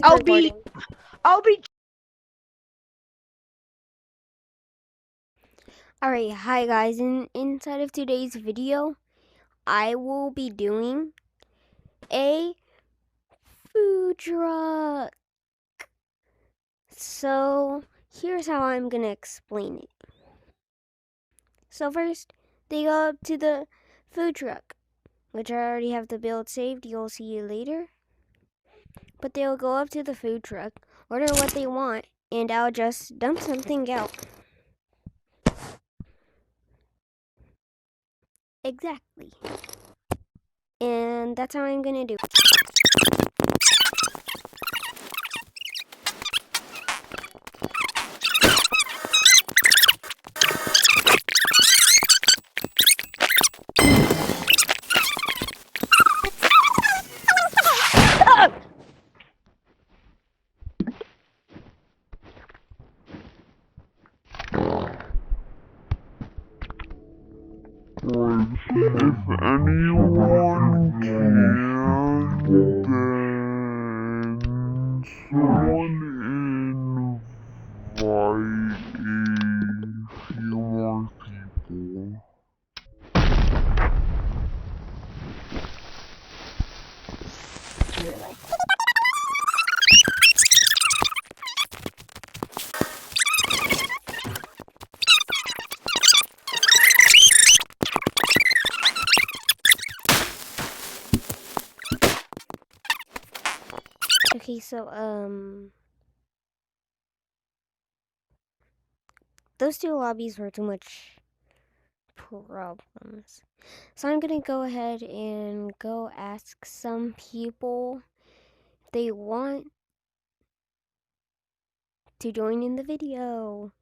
Alright, I'll be. Alright, hi guys. Inside of today's video, I will be doing a food truck. So here's how I'm gonna explain it. So first, they go up to the food truck, which I already have the build saved. You'll see it later. But they'll go up to the food truck, order what they want, and I'll just dump something out. Exactly. And that's how I'm gonna do it. If anyone can, then someone invite a few more people. Okay, so those two lobbies were too much problems. So I'm gonna go ahead and go ask some people if they want to join in the video.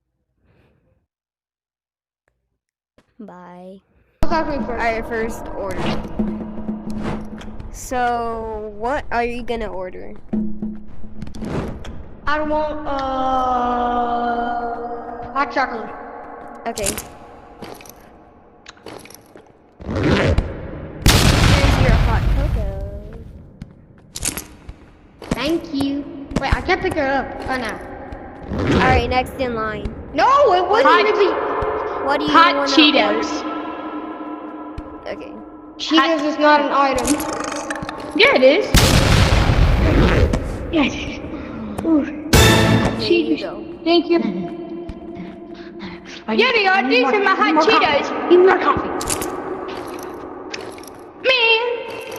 Bye. Alright, first order. So what are you gonna order? I want hot chocolate. Okay. Here's your hot cocoa. Thank you. Wait, I can't pick her up. Oh no. Alright, next in line. No, it wasn't gonna be. What do you Hot want? Cheetos. Okay. Cheetos is not an item. Yeah, it is. Yeah, it is. Ooh. There you go. Thank you. Yeah, they are. These are my hot Cheetos. Need more coffee. Man,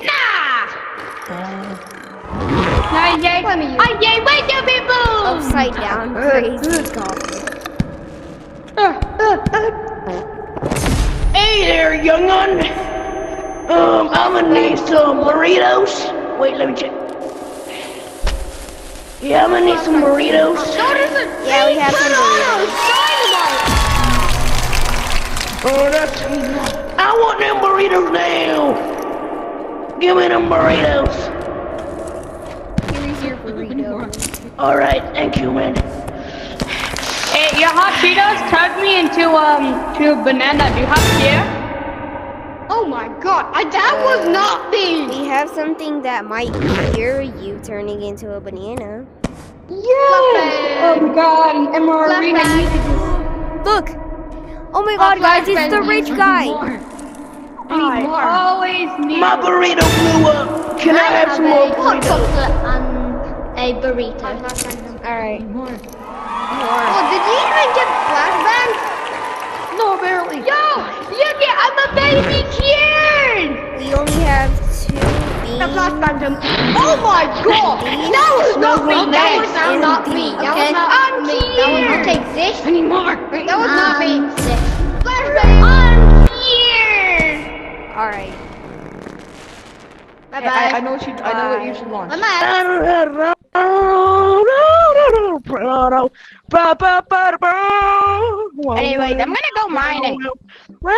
nah. Nah, yay. Yay, wake up, people. Upside down, crazy coffee. Hey there, young'un. I'm gonna need some burritos. Wait, let me check. Yeah, I'm gonna need some burritos. Yeah, we have some burritos. Oh, that's. I want them burritos now. Give me them burritos. Here's your burrito. All right, thank you, man. Hey, your hot Cheetos turned me into to a banana. Do you have here? Oh my god, that was not me. We have something that might cure you turning into a banana. Oh my god, and Marina. Look! Oh my god, guys, it's the rich guy! I always need My burrito blew up. Can I have some more hot burritos? chocolate and a burrito. Alright. Oh, did you even get flashbang? No, barely. Yo, look it, I'm a baby kid. We only have 2 beans. The flashbang him. Oh my god! That was not me. That was not me. That was not me. I'll take this. Anymore. That was not me. Flashbang. I'm here. Alright. Bye bye. I know what you should launch. I'm out. Anyways, I'm gonna go mining. I